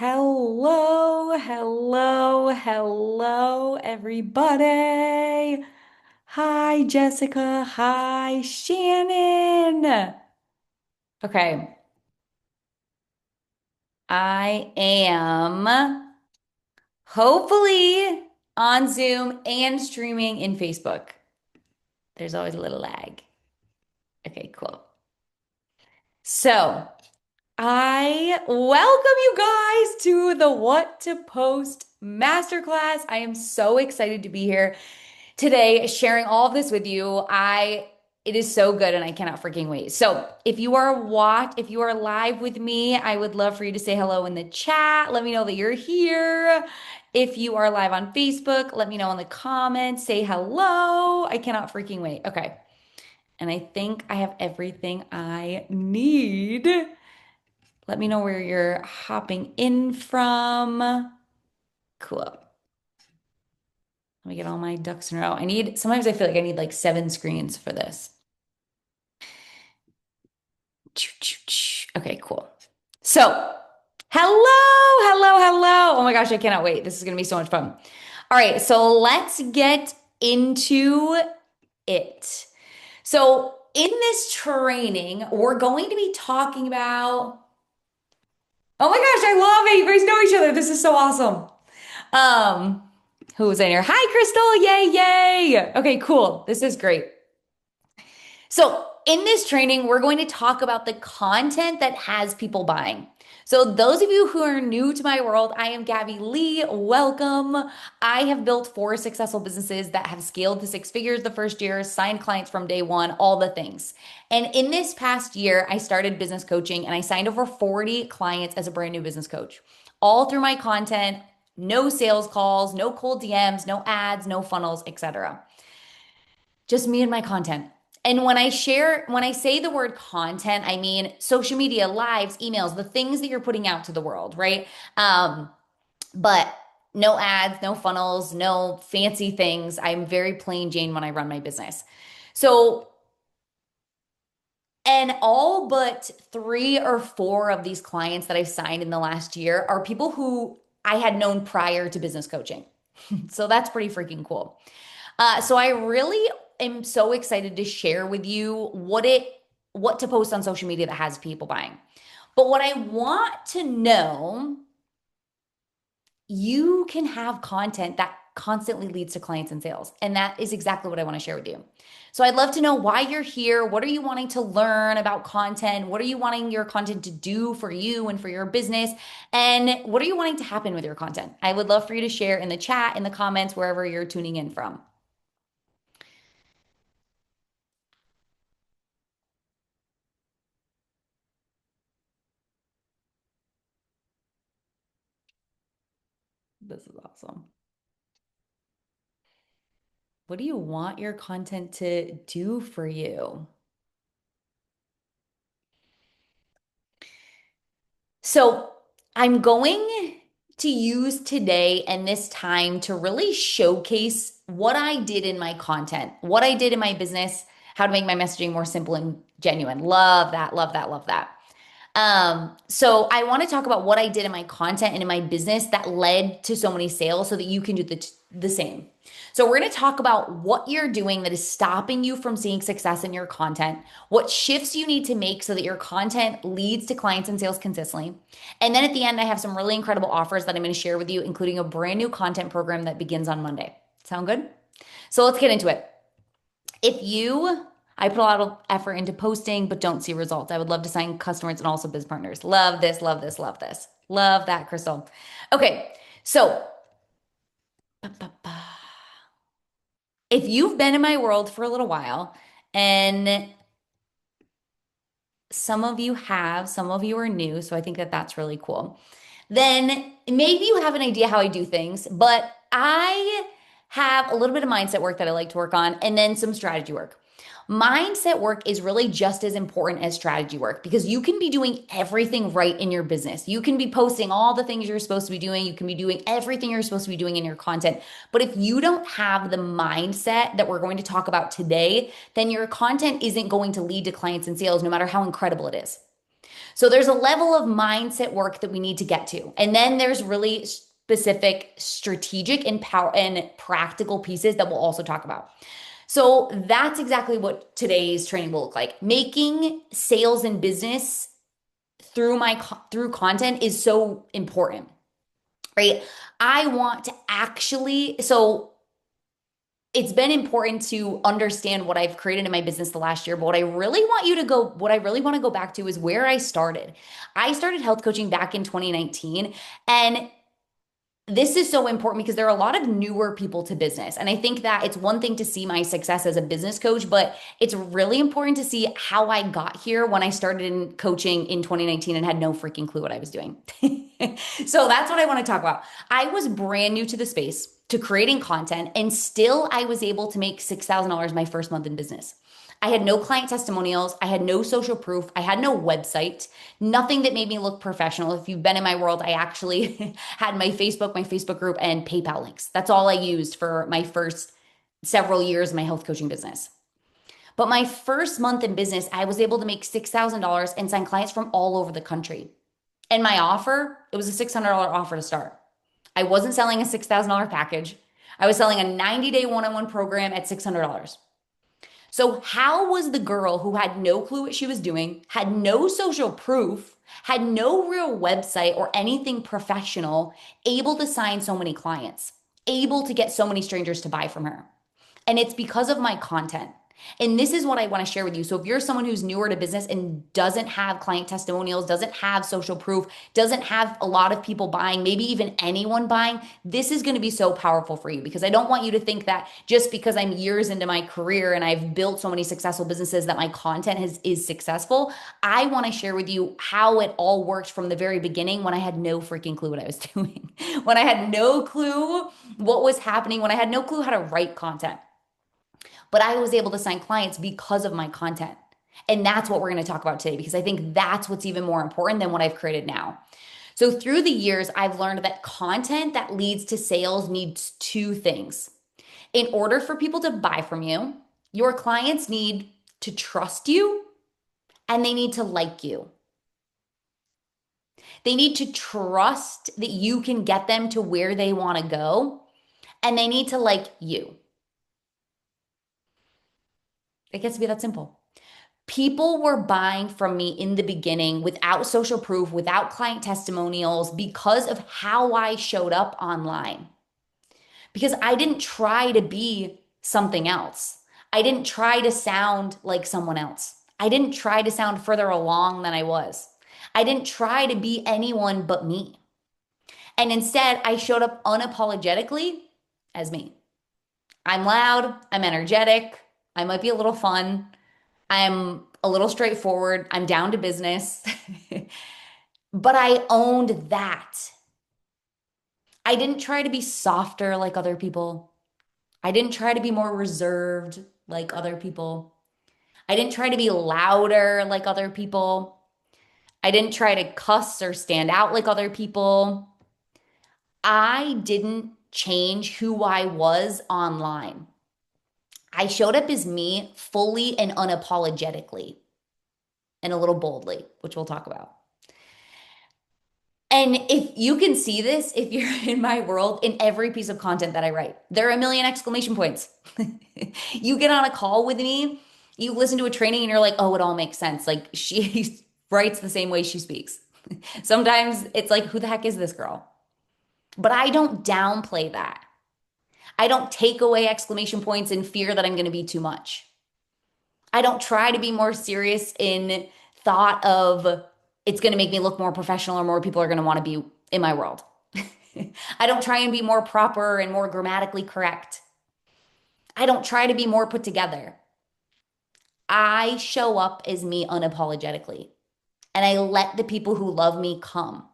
Hello, hello, hello, everybody. Hi, Jessica. Hi, Shannon. Okay, I am hopefully on Zoom and streaming in Facebook. There's always a little lag. Okay, cool. So, I welcome you guys to the What to Post Masterclass. I am so excited to be here today sharing all of this with you. It is so good and I cannot freaking wait. So, if you are live with me, I would love for you to say hello in the chat. Let me know that you're here. If you are live on Facebook, let me know in the comments. Say hello. I cannot freaking wait. Okay. And I think I have everything I need. Let me know where you're hopping in from. Cool. Let me get all my ducks in a row. Sometimes I feel like I need like seven screens for this. Okay, cool. So, hello. Oh my gosh, I cannot wait. This is going to be so much fun. All right, so let's get into it. So, in this training, we're going to be talking about, oh my gosh, I love it. You guys know each other. This is so awesome. Um, who's in here? Hi, Crystal. Yay. Okay, cool. This is great. So, in this training, we're going to talk about the content that has people buying. So, those of you who are new to my world, I am Gabby Lee. Welcome. I have built four successful businesses that have scaled to six figures the first year, signed clients from day one, all the things. And in this past year, I started business coaching and I signed over 40 clients as a brand new business coach, all through my content. No sales calls, no cold DMs, no ads, no funnels, etc. Just me and my content. And when I say the word content, I mean social media, lives, emails, the things that you're putting out to the world, right? But no ads, no funnels, no fancy things. I'm very plain Jane when I run my business. So, and all but three or four of these clients that I've signed in the last year are people who I had known prior to business coaching. So that's pretty freaking cool. So I really am so excited to share with you what to post on social media that has people buying. But what I want to know, you can have content that constantly leads to clients and sales. And that is exactly what I want to share with you. So I'd love to know why you're here. What are you wanting to learn about content? What are you wanting your content to do for you and for your business? And what are you wanting to happen with your content? I would love for you to share in the chat, in the comments, wherever you're tuning in from. This is awesome. What do you want your content to do for you? So, I'm going to use today and this time to really showcase what I did in my content, what I did in my business, how to make my messaging more simple and genuine. Love that, love that, love that. So I want to talk about what I did in my content and in my business that led to so many sales so that you can do the same. So we're going to talk about what you're doing that is stopping you from seeing success in your content, what shifts you need to make so that your content leads to clients and sales consistently. And then at the end, I have some really incredible offers that I'm going to share with you, including a brand new content program that begins on Monday. Sound good? So let's get into it. I put a lot of effort into posting, but don't see results. I would love to sign customers and also biz partners. Love this, love this, love this. Love that, Crystal. Okay, so if you've been in my world for a little while, and some of you have, some of you are new, so I think that that's really cool. Then maybe you have an idea how I do things, but I have a little bit of mindset work that I like to work on, and then some strategy work. Mindset work is really just as important as strategy work because you can be doing everything right in your business. You can be posting all the things you're supposed to be doing. You can be doing everything you're supposed to be doing in your content. But if you don't have the mindset that we're going to talk about today, then your content isn't going to lead to clients and sales, no matter how incredible it is. So there's a level of mindset work that we need to get to. And then there's really specific strategic and power and practical pieces that we'll also talk about. So that's exactly what today's training will look like. Making sales and business through content is so important, right? I want to actually, so it's been important to understand what I've created in my business the last year. But what I really want to go back to is where I started. I started health coaching back in 2019. And this is so important because there are a lot of newer people to business. And I think that it's one thing to see my success as a business coach, but it's really important to see how I got here when I started in coaching in 2019 and had no freaking clue what I was doing. So that's what I want to talk about. I was brand new to the space, to creating content, and still I was able to make $6,000 my first month in business. I had no client testimonials. I had no social proof. I had no website, nothing that made me look professional. If you've been in my world, I actually had my Facebook group, and PayPal links. That's all I used for my first several years of my health coaching business. But my first month in business, I was able to make $6,000 and sign clients from all over the country. And my offer, it was a $600 offer to start. I wasn't selling a $6,000 package. I was selling a 90-day one-on-one program at $600. So, how was the girl who had no clue what she was doing, had no social proof, had no real website or anything professional, able to sign so many clients, able to get so many strangers to buy from her? And it's because of my content. And this is what I want to share with you. So if you're someone who's newer to business and doesn't have client testimonials, doesn't have social proof, doesn't have a lot of people buying, maybe even anyone buying, this is going to be so powerful for you, because I don't want you to think that just because I'm years into my career and I've built so many successful businesses that my content is successful. I want to share with you how it all worked from the very beginning, when I had no freaking clue what I was doing, when I had no clue what was happening, when I had no clue how to write content. But I was able to sign clients because of my content. And that's what we're going to talk about today, because I think that's what's even more important than what I've created now. So through the years, I've learned that content that leads to sales needs two things. In order for people to buy from you, your clients need to trust you and they need to like you. They need to trust that you can get them to where they want to go, and they need to like you. It gets to be that simple. People were buying from me in the beginning without social proof, without client testimonials, because of how I showed up online. Because I didn't try to be something else. I didn't try to sound like someone else. I didn't try to sound further along than I was. I didn't try to be anyone but me. And instead, I showed up unapologetically as me. I'm loud, I'm energetic, I might be a little fun, I'm a little straightforward, I'm down to business. But I owned that. I didn't try to be softer like other people. I didn't try to be more reserved like other people. I didn't try to be louder like other people. I didn't try to cuss or stand out like other people. I didn't change who I was online. I showed up as me fully and unapologetically, and a little boldly, which we'll talk about. And if you can see this, if you're in my world, in every piece of content that I write, there are a million exclamation points. You get on a call with me, you listen to a training, and you're like, oh, it all makes sense. Like, she writes the same way she speaks. Sometimes it's like, who the heck is this girl? But I don't downplay that. I don't take away exclamation points in fear that I'm going to be too much. I don't try to be more serious in thought of it's going to make me look more professional or more people are going to want to be in my world. I don't try and be more proper and more grammatically correct. I don't try to be more put together. I show up as me unapologetically, and I let the people who love me come,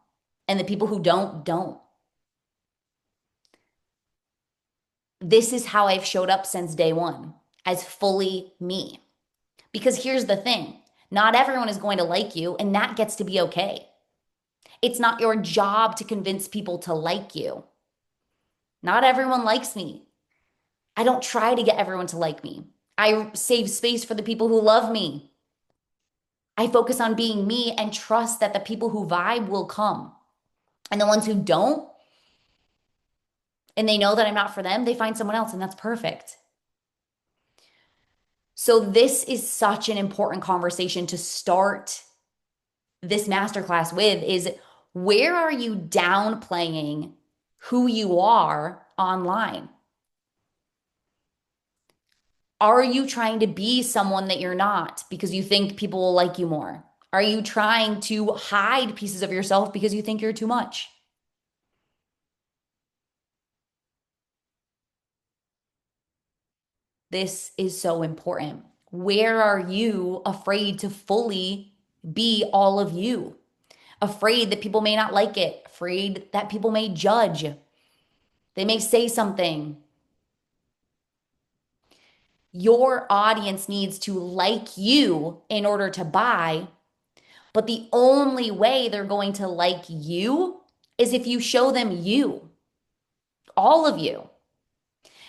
and the people who don't. This is how I've showed up since day one, as fully me. Because here's the thing, not everyone is going to like you, and that gets to be okay. It's not your job to convince people to like you. Not everyone likes me. I don't try to get everyone to like me. I save space for the people who love me. I focus on being me and trust that the people who vibe will come. And the ones who don't, and they know that I'm not for them, they find someone else, and that's perfect. So, this is such an important conversation to start this masterclass with is where are you downplaying who you are online? Are you trying to be someone that you're not because you think people will like you more? Are you trying to hide pieces of yourself because you think you're too much? This is so important. Where are you afraid to fully be all of you? Afraid that people may not like it, afraid that people may judge, they may say something. Your audience needs to like you in order to buy, but the only way they're going to like you is if you show them you, all of you,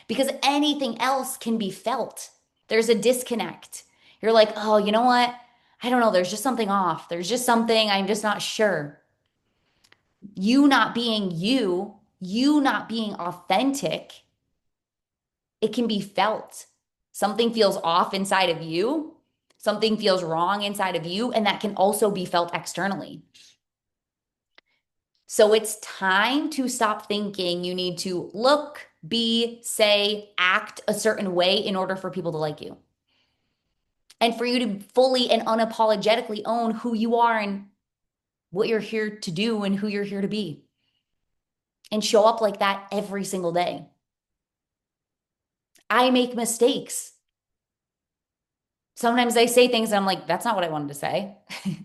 because anything else can be felt. There's a disconnect. You're like, oh, you know what? I don't know. There's just something off. There's just something I'm just not sure. You not being you, you not being authentic, it can be felt. Something feels off inside of you, something feels wrong inside of you, and that can also be felt externally. So it's time to stop thinking you need to look, be, say, act a certain way in order for people to like you. And for you to fully and unapologetically own who you are and what you're here to do and who you're here to be. And show up like that every single day. I make mistakes. Sometimes I say things and I'm like, that's not what I wanted to say.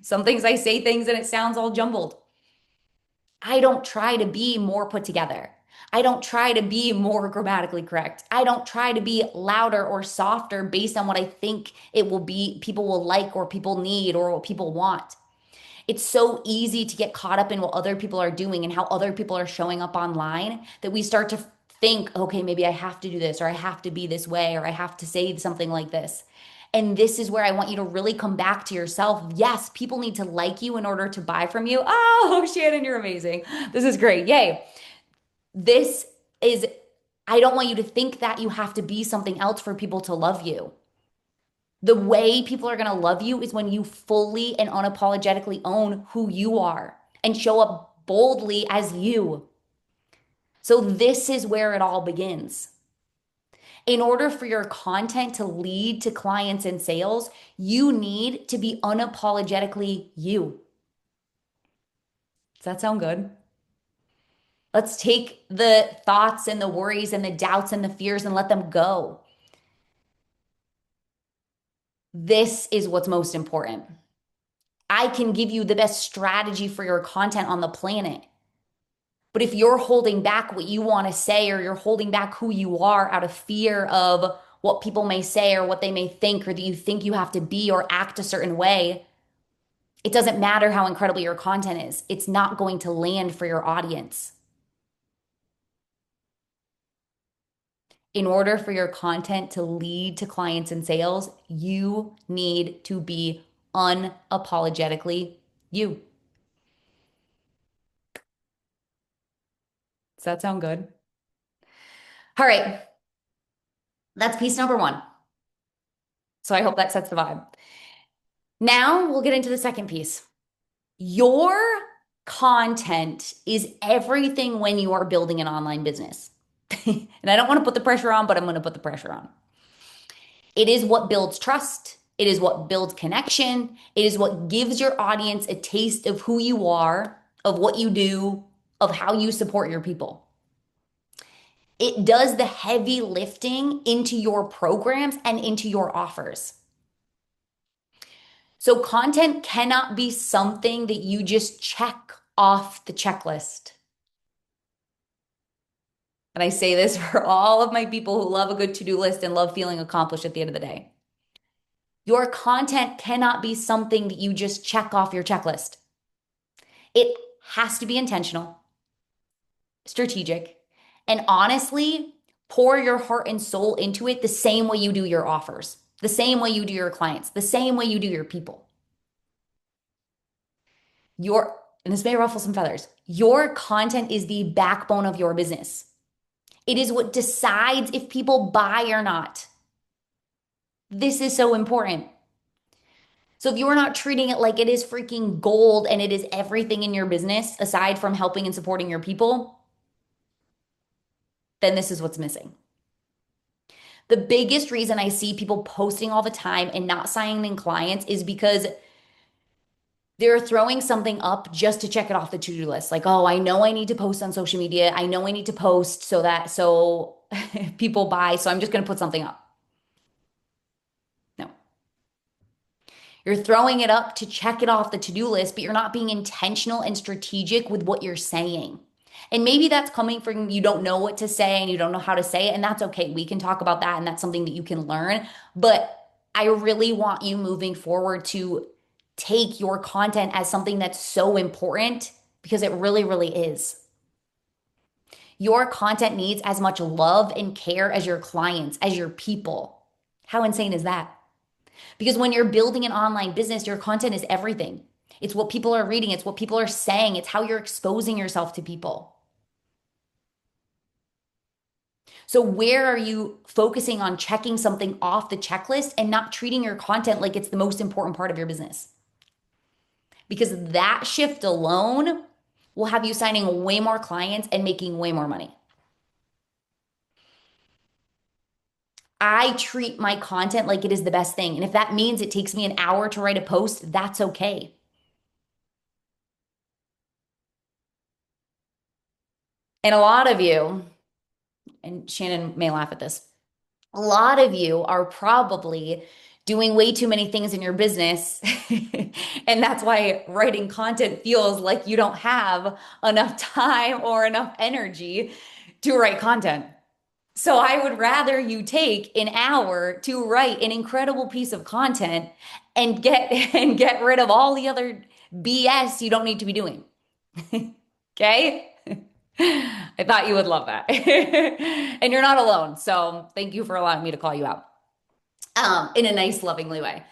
Some things I say things and it sounds all jumbled. I don't try to be more put together. I don't try to be more grammatically correct. I don't try to be louder or softer based on what I think it will be, people will like, or people need, or what people want. It's so easy to get caught up in what other people are doing and how other people are showing up online that we start to think, okay, maybe I have to do this, or I have to be this way, or I have to say something like this. And this is where I want you to really come back to yourself. Yes, people need to like you in order to buy from you. Oh, Shannon, you're amazing. This is great. Yay. This is, I don't want you to think that you have to be something else for people to love you. The way people are going to love you is when you fully and unapologetically own who you are and show up boldly as you. So, this is where it all begins. In order for your content to lead to clients and sales, you need to be unapologetically you. Does that sound good? Let's take the thoughts and the worries and the doubts and the fears and let them go. This is what's most important. I can give you the best strategy for your content on the planet. But if you're holding back what you want to say, or you're holding back who you are out of fear of what people may say or what they may think, or that you think you have to be or act a certain way, it doesn't matter how incredible your content is. It's not going to land for your audience. In order for your content to lead to clients and sales, you need to be unapologetically you. Does that sound good? All right, that's piece number one. So I hope that sets the vibe. Now we'll get into the second piece. Your content is everything when you are building an online business. And I don't want to put the pressure on, but I'm going to put the pressure on. It is what builds trust. It is what builds connection. It is what gives your audience a taste of who you are, of what you do, of how you support your people. It does the heavy lifting into your programs and into your offers. So, content cannot be something that you just check off the checklist. And I say this for all of my people who love a good to do list and love feeling accomplished at the end of the day. Your content cannot be something that you just check off your checklist. It has to be intentional, strategic, and honestly, pour your heart and soul into it the same way you do your offers, the same way you do your clients, the same way you do your people. Your, and this may ruffle some feathers, your content is the backbone of your business. It is what decides if people buy or not. This is so important. So if you're not treating it like it is freaking gold and it is everything in your business, aside from helping and supporting your people, then this is what's missing. The biggest reason I see people posting all the time and not signing clients is because they're throwing something up just to check it off the to-do list. Like, oh, I know I need to post on social media. I know I need to post so people buy, so I'm just going to put something up. No. You're throwing it up to check it off the to-do list, but you're not being intentional and strategic with what you're saying. And maybe that's coming from you don't know what to say and you don't know how to say it, and that's okay. We can talk about that, and that's something that you can learn. But I really want you moving forward to take your content as something that's so important because it really, really is. Your content needs as much love and care as your clients, as your people. How insane is that? Because when you're building an online business, your content is everything. It's what people are reading, it's what people are saying, it's how you're exposing yourself to people. So, where are you focusing on checking something off the checklist and not treating your content like it's the most important part of your business? Because that shift alone will have you signing way more clients and making way more money. I treat my content like it is the best thing. And if that means it takes me an hour to write a post, that's okay. And a lot of you, and Shannon may laugh at this, a lot of you are probably doing way too many things in your business. And that's why writing content feels like you don't have enough time or enough energy to write content. So I would rather you take an hour to write an incredible piece of content and get and get rid of all the other BS you don't need to be doing. Okay? I thought you would love that. And you're not alone. So thank you for allowing me to call you out in a nice, lovingly way.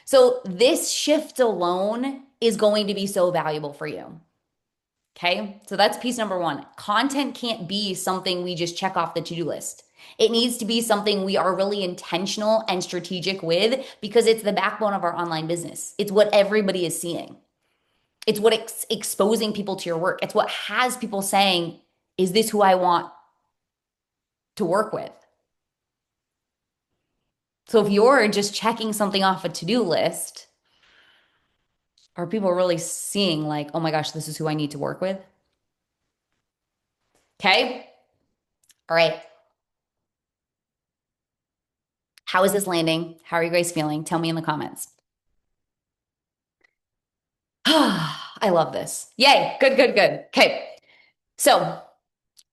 So this shift alone is going to be so valuable for you. Okay. So that's piece number one. Content can't be something we just check off the to do list. It needs to be something we are really intentional and strategic with because it's the backbone of our online business. It's what everybody is seeing. It's what exposing people to your work. It's what has people saying, is this who I want to work with? So if you're just checking something off a to do list, are people really seeing, like, oh my gosh, this is who I need to work with? Okay. All right. How is this landing? How are you guys feeling? Tell me in the comments. I love this. Yay. Good, good, good. Okay. So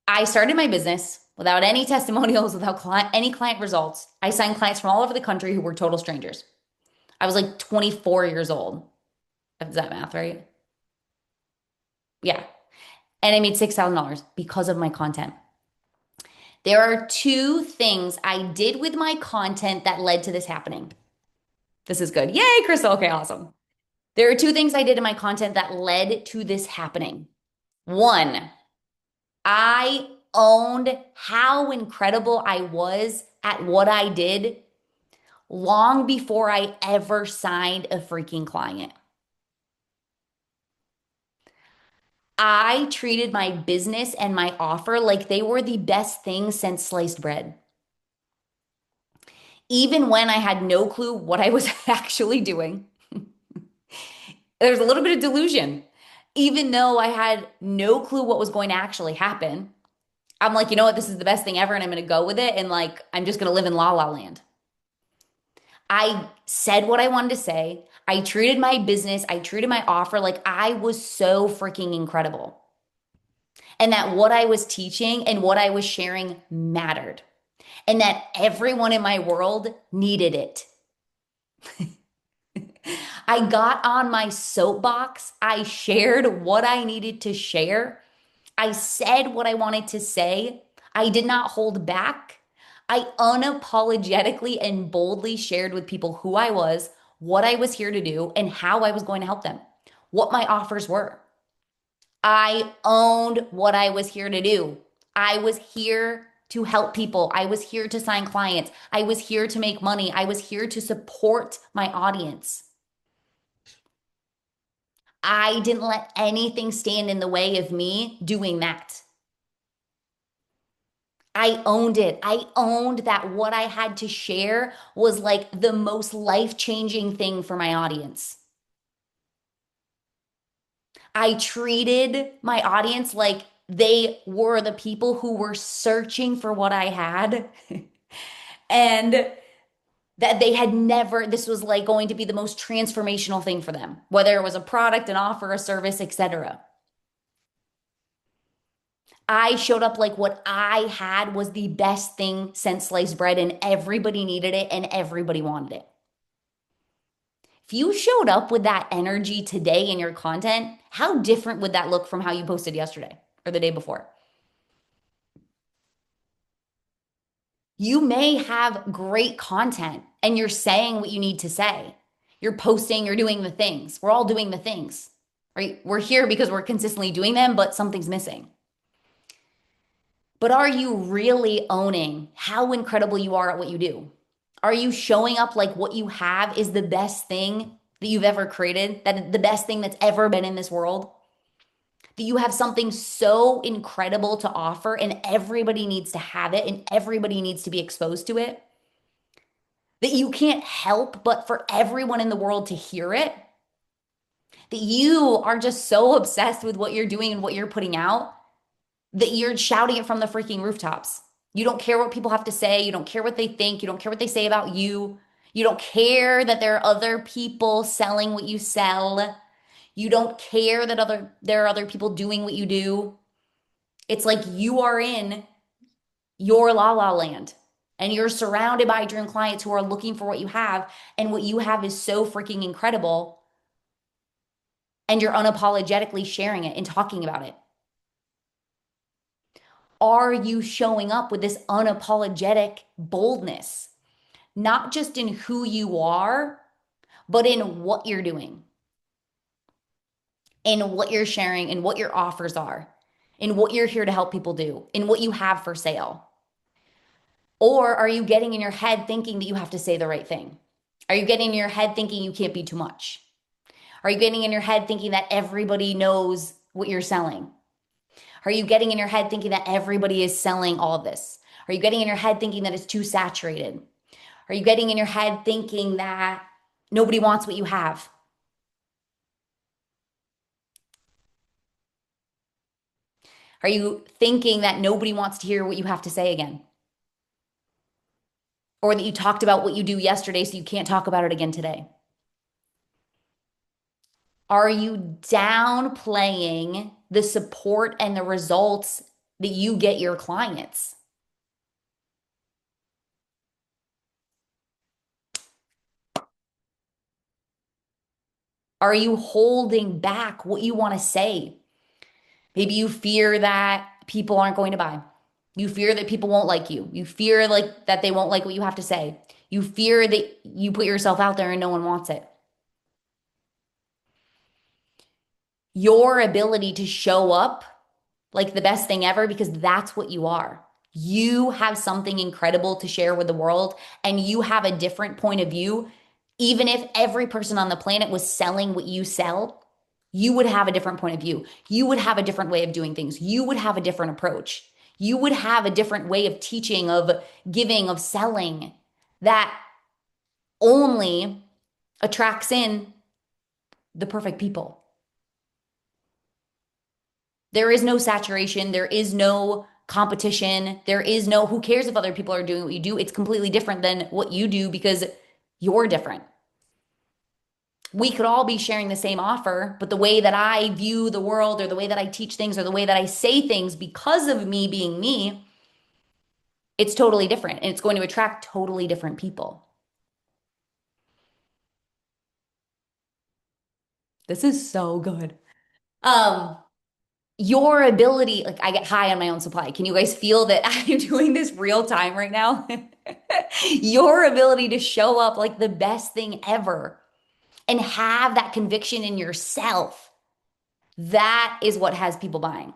I started my business without any testimonials, without any client results. I signed clients from all over the country who were total strangers. I was like 24 years old. Is that math right? Yeah. And I made $6,000 because of my content. There are two things I did with my content that led to this happening. This is good. Yay, Crystal. Okay, awesome. There are two things I did in my content that led to this happening. One, I owned how incredible I was at what I did long before I ever signed a freaking client. I treated my business and my offer like they were the best thing since sliced bread. Even when I had no clue what I was actually doing, there's a little bit of delusion. Even though I had no clue what was going to actually happen, I'm like, you know what? This is the best thing ever, and I'm going to go with it. And like, I'm just going to live in la la land. I said what I wanted to say. I treated my business, I treated my offer like I was so freaking incredible. And that what I was teaching and what I was sharing mattered. And that everyone in my world needed it. I got on my soapbox. I shared what I needed to share. I said what I wanted to say. I did not hold back. I unapologetically and boldly shared with people who I was, what I was here to do, and how I was going to help them. what my offers were. I owned what I was here to do. I was here to help people. I was here to sign clients. I was here to make money. I was here to support my audience. I didn't let anything stand in the way of me doing that. I owned it. I owned that what I had to share was like the most life-changing thing for my audience. I treated my audience like they were the people who were searching for what I had and that they had never, this was like going to be the most transformational thing for them, whether it was a product, an offer, a service, etc. I showed up like what I had was the best thing since sliced bread, and everybody needed it and everybody wanted it. If you showed up with that energy today in your content, how different would that look from how you posted yesterday or the day before? You may have great content and you're saying what you need to say. You're posting, you're doing the things. We're all doing the things, right? We're here because we're consistently doing them, but something's missing. But are you really owning how incredible you are at what you do? Are you showing up like what you have is the best thing that you've ever created, that the best thing that's ever been in this world? That you have something so incredible to offer and everybody needs to have it and everybody needs to be exposed to it? That you can't help but for everyone in the world to hear it? That you are just so obsessed with what you're doing and what you're putting out that you're shouting it from the freaking rooftops. You don't care what people have to say. You don't care what they think. You don't care what they say about you. You don't care that there are other people selling what you sell. You don't care that there are other people doing what you do. It's like you are in your la la land and you're surrounded by dream clients who are looking for what you have. And what you have is so freaking incredible. And you're unapologetically sharing it and talking about it. Are you showing up with this unapologetic boldness, not just in who you are, but in what you're doing, in what you're sharing, in what your offers are, in what you're here to help people do, in what you have for sale? Or are you getting in your head thinking that you have to say the right thing? Are you getting in your head thinking you can't be too much? Are you getting in your head thinking that everybody knows what you're selling? Are you getting in your head thinking that everybody is selling all of this? Are you getting in your head thinking that it's too saturated? Are you getting in your head thinking that nobody wants what you have? Are you thinking that nobody wants to hear what you have to say again? Or that you talked about what you do yesterday, so you can't talk about it again today? Are you downplaying the support and the results that you get your clients? Are you holding back what you want to say? Maybe you fear that people aren't going to buy. You fear that people won't like you. You fear like that they won't like what you have to say. You fear that you put yourself out there and no one wants it. Your ability to show up like the best thing ever, because that's what you are. You have something incredible to share with the world and you have a different point of view. Even if every person on the planet was selling what you sell, you would have a different point of view. You would have a different way of doing things. You would have a different approach. You would have a different way of teaching, of giving, of selling that only attracts in the perfect people. There is no saturation. There is no competition. There is no who cares if other people are doing what you do. It's completely different than what you do because you're different. We could all be sharing the same offer, but the way that I view the world or the way that I teach things or the way that I say things because of me being me, it's totally different and it's going to attract totally different people. This is so good. Um, your ability, like I get high on my own supply. Can you guys feel that I'm doing this real time right now? Your ability to show up like the best thing ever and have that conviction in yourself, that is what has people buying.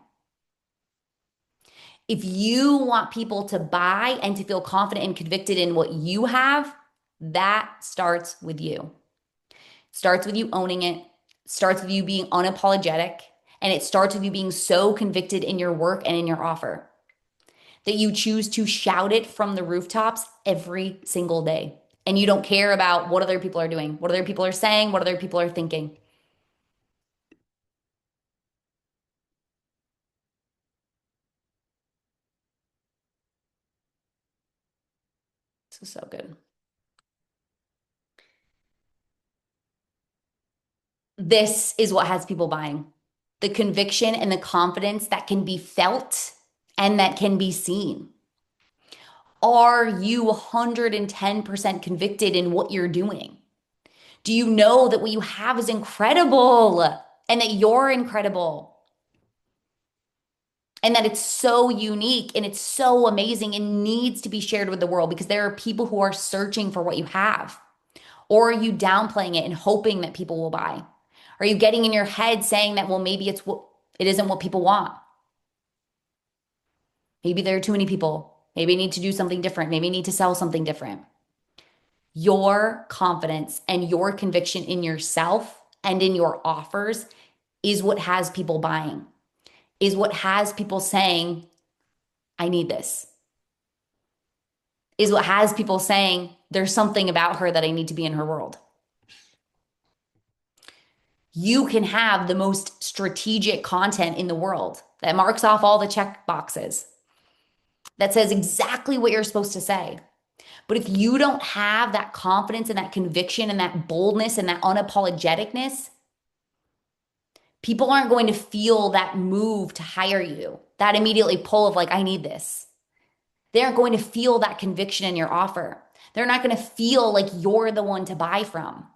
If you want people to buy and to feel confident and convicted in what you have, that starts with you. Starts with you owning it, starts with you being unapologetic, and it starts with you being so convicted in your work and in your offer that you choose to shout it from the rooftops every single day. And you don't care about what other people are doing, what other people are saying, what other people are thinking. So good. This is what has people buying: the conviction and the confidence that can be felt and that can be seen. Are you 110% convicted in what you're doing? Do you know that what you have is incredible and that you're incredible and that it's so unique and it's so amazing and needs to be shared with the world because there are people who are searching for what you have? Or are you downplaying it and hoping that people will buy? Are you getting in your head saying that, well, maybe it isn't what people want? Maybe there are too many people. Maybe I need to do something different. Maybe I need to sell something different. Your confidence and your conviction in yourself and in your offers is what has people buying, is what has people saying, I need this, is what has people saying, there's something about her that I need to be in her world. You can have the most strategic content in the world that marks off all the check boxes, that says exactly what you're supposed to say. But if you don't have that confidence and that conviction and that boldness and that unapologeticness, people aren't going to feel that move to hire you, that immediately pull of like, I need this. They aren't going to feel that conviction in your offer. They're not going to feel like you're the one to buy from.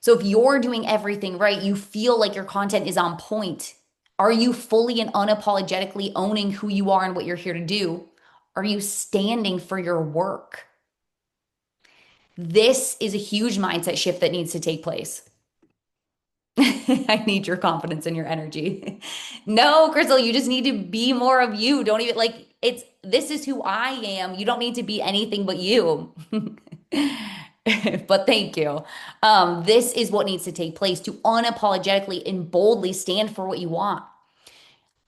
So if you're doing everything right, you feel like your content is on point. Are you fully and unapologetically owning who you are and what you're here to do? Are you standing for your work? This is a huge mindset shift that needs to take place. I need your confidence and your energy. No, Crystal, you just need to be more of you. Don't even like this is who I am. You don't need to be anything but you. But thank you. This is what needs to take place to unapologetically and boldly stand for what you want.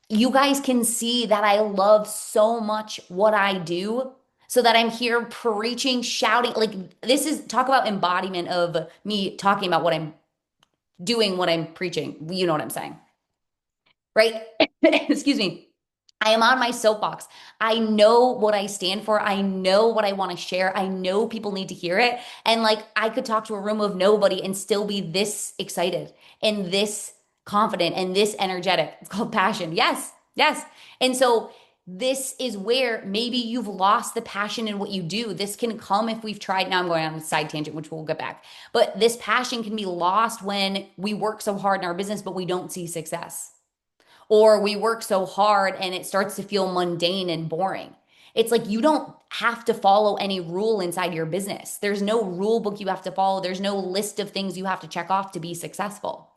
You guys can see that I love so much what I do, so that I'm here preaching, shouting. Like, this is talk about embodiment of me talking about what I'm doing, what I'm preaching. You know what I'm saying, right? Excuse me. I am on my soapbox. I know what I stand for. I know what I want to share. I know people need to hear it. And like, I could talk to a room of nobody and still be this excited and this confident and this energetic. It's called passion. Yes, yes. And so this is where maybe you've lost the passion in what you do. This can come if we've tried. Now I'm going on a side tangent, which we'll get back. But this passion can be lost when we work so hard in our business, but we don't see success, or we work so hard and it starts to feel mundane and boring. It's like you don't have to follow any rule inside your business. There's no rule book you have to follow. There's no list of things you have to check off to be successful.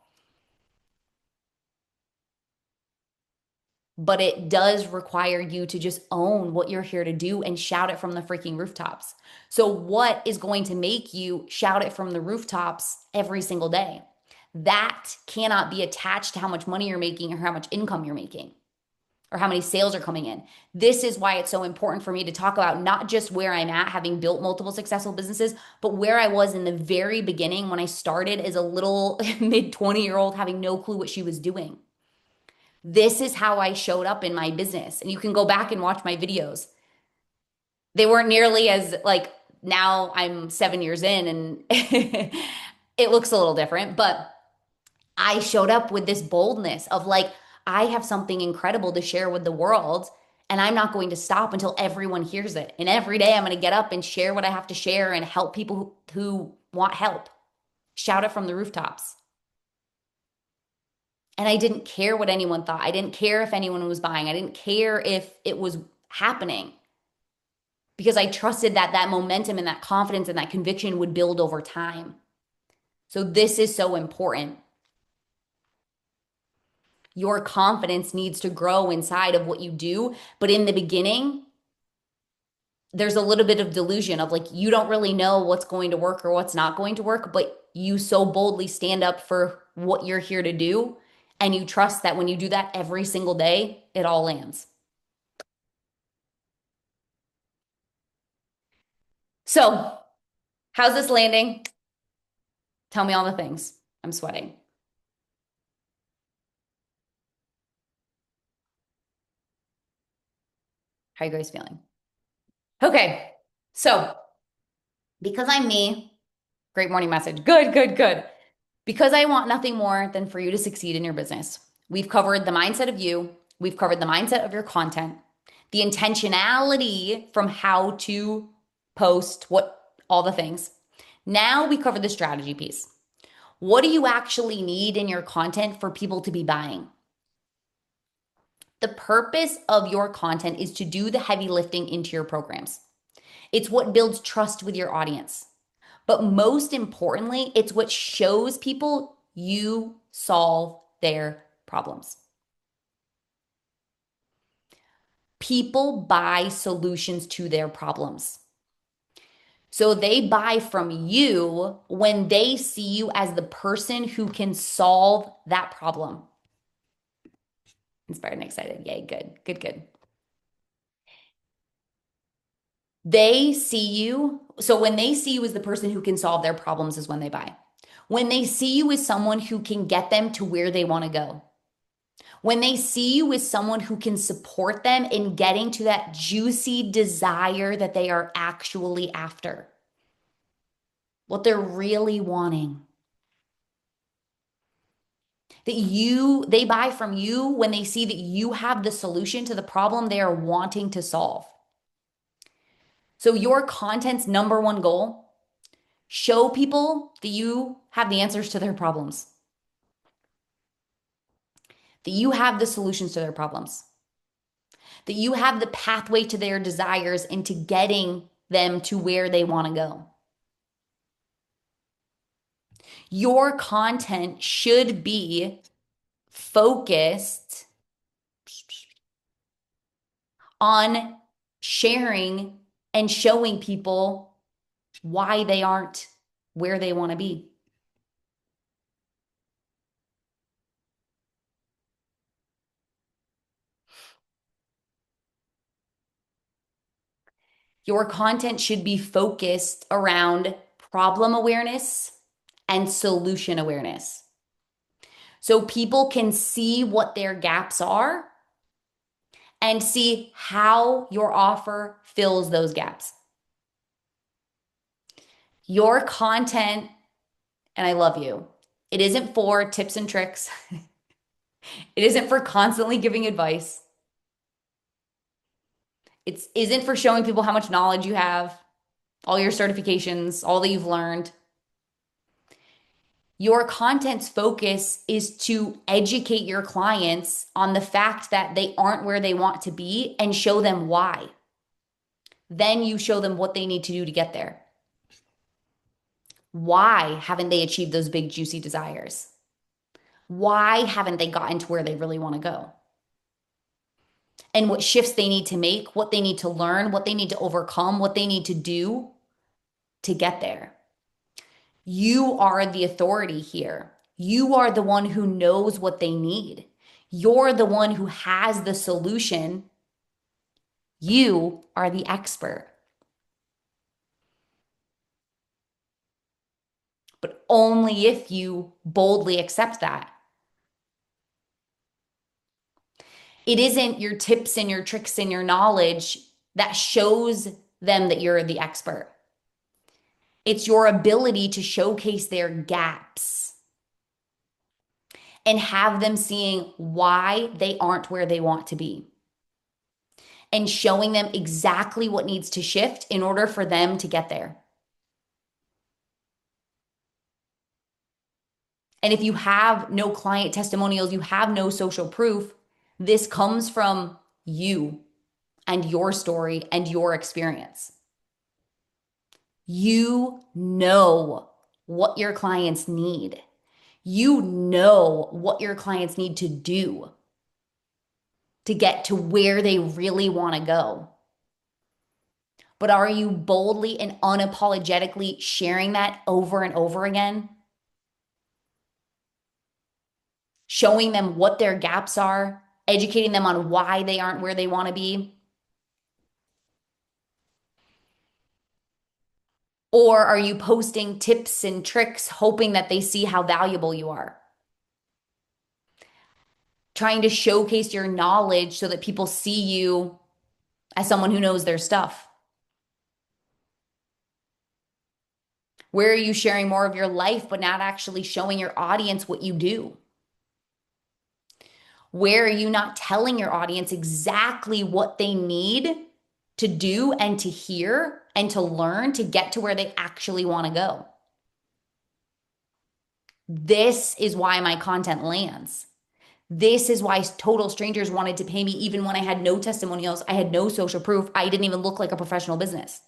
But it does require you to just own what you're here to do and shout it from the freaking rooftops. So, what is going to make you shout it from the rooftops every single day? That cannot be attached to how much money you're making or how much income you're making or how many sales are coming in. This is why it's so important for me to talk about not just where I'm at, having built multiple successful businesses, but where I was in the very beginning when I started as a little mid 20-year-old having no clue what she was doing. This is how I showed up in my business. And you can go back and watch my videos. They weren't nearly as like, now I'm 7 years in and it looks a little different, but I showed up with this boldness of like, I have something incredible to share with the world, and I'm not going to stop until everyone hears it. And every day I'm going to get up and share what I have to share and help people who want help. Shout it from the rooftops. And I didn't care what anyone thought. I didn't care if anyone was buying. I didn't care if it was happening because I trusted that that momentum and that confidence and that conviction would build over time. So this is so important. Your confidence needs to grow inside of what you do, but in the beginning, there's a little bit of delusion of like you don't really know what's going to work or what's not going to work, but you so boldly stand up for what you're here to do. And you trust that when you do that every single day, it all lands. So, how's this landing? Tell me all the things. I'm sweating. How are you guys feeling? Okay. So, because I'm me, great morning message. Good, good, good. Because I want nothing more than for you to succeed in your business. We've covered the mindset of you, we've covered the mindset of your content, the intentionality from how to post, what all the things. Now we cover the strategy piece. What do you actually need in your content for people to be buying? The purpose of your content is to do the heavy lifting into your programs. It's what builds trust with your audience. But most importantly, it's what shows people you solve their problems. People buy solutions to their problems. So they buy from you when they see you as the person who can solve that problem. Inspired and excited. Yay, good, good, good. They see you. So when they see you as the person who can solve their problems is when they buy. When they see you as someone who can get them to where they want to go. When they see you as someone who can support them in getting to that juicy desire that they are actually after, what they're really wanting. They buy from you when they see that you have the solution to the problem they are wanting to solve. So your content's number one goal, show people that you have the answers to their problems, that you have the solutions to their problems, that you have the pathway to their desires and to getting them to where they want to go. Your content should be focused on sharing and showing people why they aren't where they want to be. Your content should be focused around problem awareness and solution awareness. So people can see what their gaps are and see how your offer fills those gaps. Your content, and I love you, it isn't for tips and tricks. It isn't for constantly giving advice. It isn't for showing people how much knowledge you have, all your certifications, all that you've learned. Your content's focus is to educate your clients on the fact that they aren't where they want to be and show them why. Then you show them what they need to do to get there. Why haven't they achieved those big, juicy desires? Why haven't they gotten to where they really want to go? And what shifts they need to make, what they need to learn, what they need to overcome, what they need to do to get there. You are the authority here. You are the one who knows what they need. You're the one who has the solution. You are the expert. But only if you boldly accept that. It isn't your tips and your tricks and your knowledge that shows them that you're the expert. It's your ability to showcase their gaps and have them seeing why they aren't where they want to be and showing them exactly what needs to shift in order for them to get there. And if you have no client testimonials, you have no social proof, this comes from you. and your story and your experience. You know what your clients need. You know what your clients need to do to get to where they really want to go. But are you boldly and unapologetically sharing that over and over again? Showing them what their gaps are, educating them on why they aren't where they want to be? Or are you posting tips and tricks, hoping that they see how valuable you are? Trying to showcase your knowledge so that people see you as someone who knows their stuff? Where are you sharing more of your life, but not actually showing your audience what you do? Where are you not telling your audience exactly what they need to do and to hear and to learn to get to where they actually want to go? This is why my content lands. This is why total strangers wanted to pay me even when I had no testimonials, I had no social proof, I didn't even look like a professional business.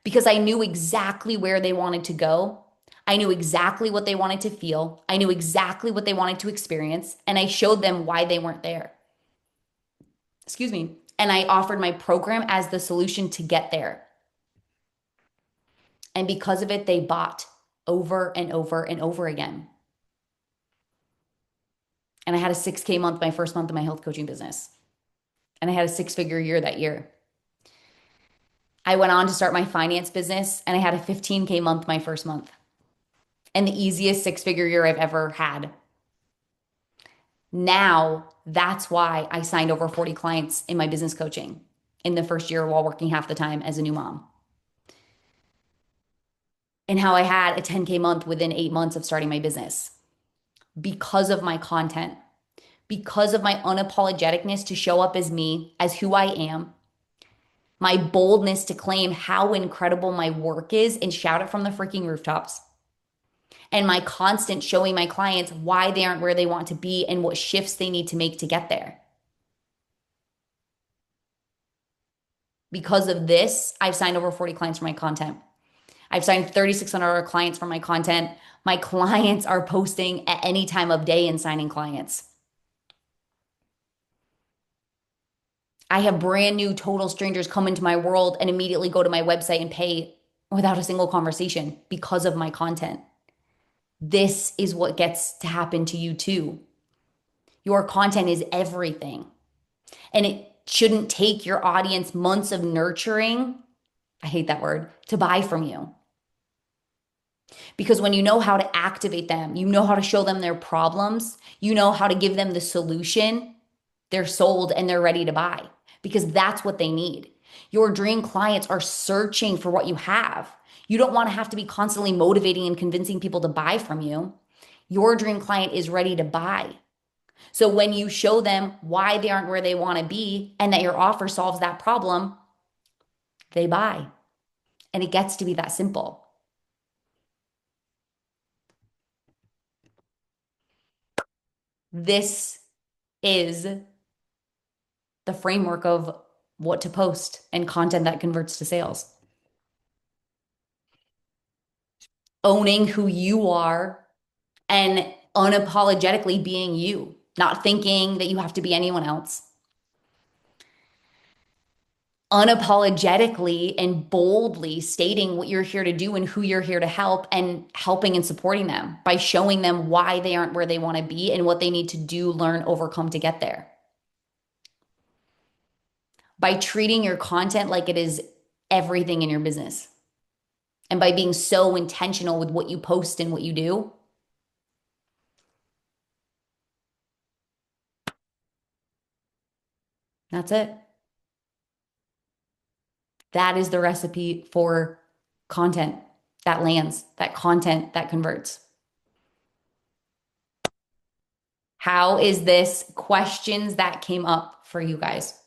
Because I knew exactly where they wanted to go. I knew exactly what they wanted to feel. I knew exactly what they wanted to experience. And I showed them why they weren't there. Excuse me. And I offered my program as the solution to get there. And because of it, they bought over and over and over again. And I had a 6K month my first month of my health coaching business. And I had a six-figure year that year. I went on to start my finance business and I had a 15K month my first month. And the easiest six-figure year I've ever had. Now, that's why I signed over 40 clients in my business coaching in the first year while working half the time as a new mom. And how I had a 10K month within 8 months of starting my business because of my content, because of my unapologeticness to show up as me, as who I am, my boldness to claim how incredible my work is and shout it from the freaking rooftops, and my constant showing my clients why they aren't where they want to be and what shifts they need to make to get there. Because of this, I've signed over 40 clients for my content. I've signed 3,600 clients for my content. My clients are posting at any time of day and signing clients. I have brand new total strangers come into my world and immediately go to my website and pay without a single conversation because of my content. This is what gets to happen to you too. Your content is everything. And it shouldn't take your audience months of nurturing, I hate that word, to buy from you. Because when you know how to activate them, you know how to show them their problems, you know how to give them the solution, they're sold and they're ready to buy because that's what they need. Your dream clients are searching for what you have. You don't want to have to be constantly motivating and convincing people to buy from you. Your dream client is ready to buy. So when you show them why they aren't where they want to be and that your offer solves that problem, they buy. And it gets to be that simple. This is the framework of what to post and content that converts to sales. Owning who you are and unapologetically being you, not thinking that you have to be anyone else. Unapologetically and boldly stating what you're here to do and who you're here to help, and helping and supporting them by showing them why they aren't where they want to be and what they need to do, learn, overcome to get there. By treating your content like it is everything in your business. And by being so intentional with what you post and what you do. That's it. That is the recipe for content that lands, that content that converts. How is this questions that came up for you guys?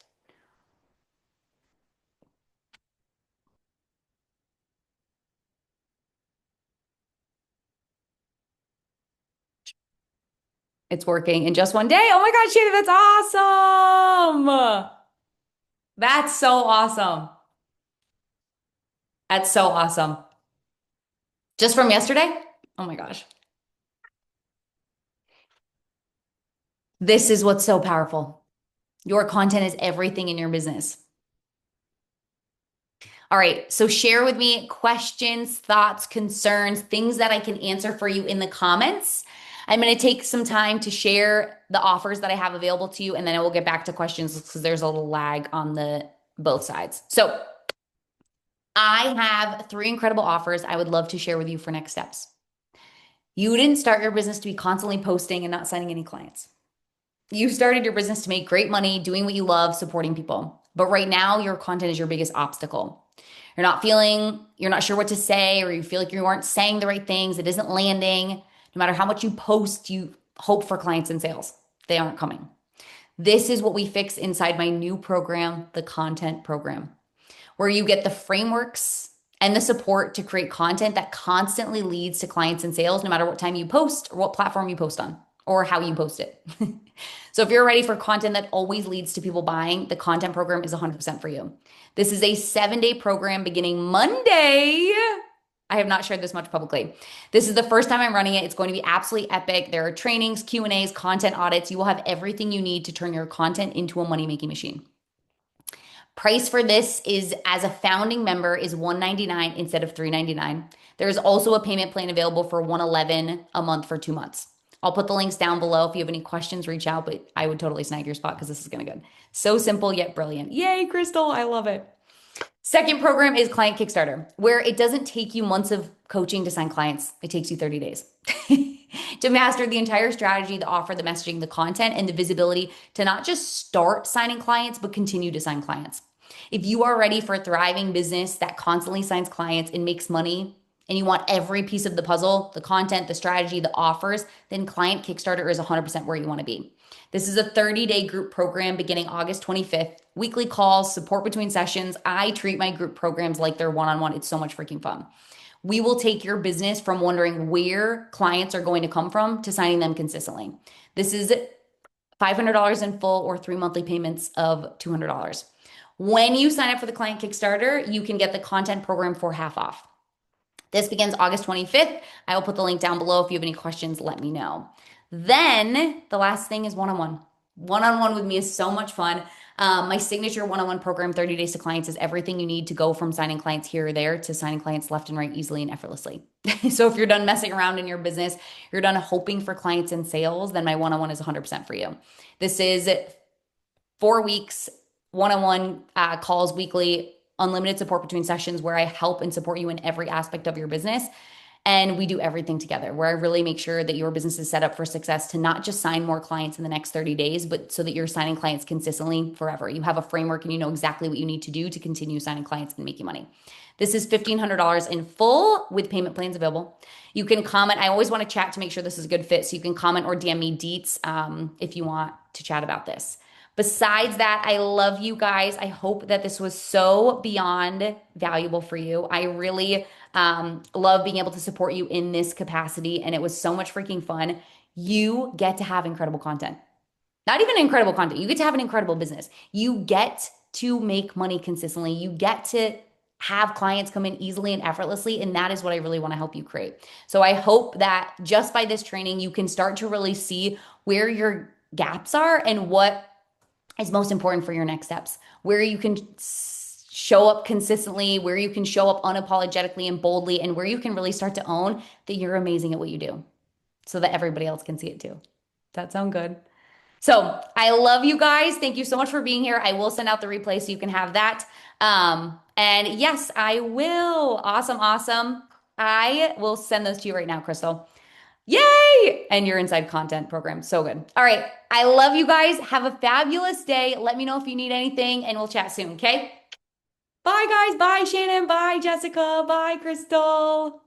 It's working in just one day. Oh my God, Shayna, that's awesome. That's so awesome. That's so awesome. Just from yesterday? Oh my gosh. This is what's so powerful. Your content is everything in your business. All right. So share with me questions, thoughts, concerns, things that I can answer for you in the comments. I'm going to take some time to share the offers that I have available to you, and then I will get back to questions because there's a little lag on the both sides. So I have three incredible offers I would love to share with you for next steps. You didn't start your business to be constantly posting and not signing any clients. You started your business to make great money, doing what you love, supporting people. But right now, your content is your biggest obstacle. You're not sure what to say, or you feel like you aren't saying the right things, it isn't landing. No matter how much you post, you hope for clients and sales. They aren't coming. This is what we fix inside my new program, the content program, where you get the frameworks and the support to create content that constantly leads to clients and sales, no matter what time you post or what platform you post on or how you post it. So if you're ready for content that always leads to people buying, the content program is 100% for you. This is a 7-day program beginning Monday. I have not shared this much publicly. This is the first time I'm running it. It's going to be absolutely epic. There are trainings, Q&As, content audits. You will have everything you need to turn your content into a money-making machine. Price for this is, as a founding member, is $199 instead of $399. There is also a payment plan available for $111 a month for 2 months. I'll put the links down below. If you have any questions, reach out, but I would totally snag your spot because this is going to be good. So simple yet brilliant. Yay, Crystal. I love it. Second program is Client Kickstarter, where it doesn't take you months of coaching to sign clients. It takes you 30 days to master the entire strategy, the offer, the messaging, the content, and the visibility to not just start signing clients, but continue to sign clients. If you are ready for a thriving business that constantly signs clients and makes money, and you want every piece of the puzzle, the content, the strategy, the offers, then Client Kickstarter is 100% where you want to be. This is a 30-day group program beginning August 25th. Weekly calls, support between sessions. I treat my group programs like they're one-on-one. It's so much freaking fun. We will take your business from wondering where clients are going to come from to signing them consistently. This is $500 in full or 3 monthly payments of $200. When you sign up for the Client Kickstarter, you can get the content program for half off. This begins August 25th. I will put the link down below. If you have any questions, let me know. Then the last thing is one-on-one. One-on-one with me is so much fun. My signature one-on-one program, 30 Days to Clients, is everything you need to go from signing clients here or there to signing clients left and right easily and effortlessly. So if you're done messing around in your business, you're done hoping for clients and sales, then my one-on-one is 100% for you. This is 4 weeks, one-on-one calls weekly, unlimited support between sessions where I help and support you in every aspect of your business. And we do everything together where I really make sure that your business is set up for success to not just sign more clients in the next 30 days, but so that you're signing clients consistently forever. You have a framework and you know exactly what you need to do to continue signing clients and making money. This is $1,500 in full with payment plans available. You can comment. I always want to chat to make sure this is a good fit. So you can comment or DM me deets if you want to chat about this. Besides that, I love you guys. I hope that this was so beyond valuable for you. I really love being able to support you in this capacity, and it was so much freaking fun. You get to have incredible content. Not even incredible content. You get to have an incredible business. You get to make money consistently. You get to have clients come in easily and effortlessly, and that is what I really want to help you create. So I hope that just by this training, you can start to really see where your gaps are and what is most important for your next steps, where you can show up consistently, where you can show up unapologetically and boldly, and where you can really start to own that you're amazing at what you do so that everybody else can see it too. Does that sound good? So I love you guys. Thank you so much for being here. I will send out the replay so you can have that. And yes, I will. Awesome, awesome. I will send those to you right now, Crystal. Yay! And your inside content program. So good. All right. I love you guys. Have a fabulous day. Let me know if you need anything and we'll chat soon. Okay. Bye, guys. Bye, Shannon. Bye, Jessica. Bye, Crystal.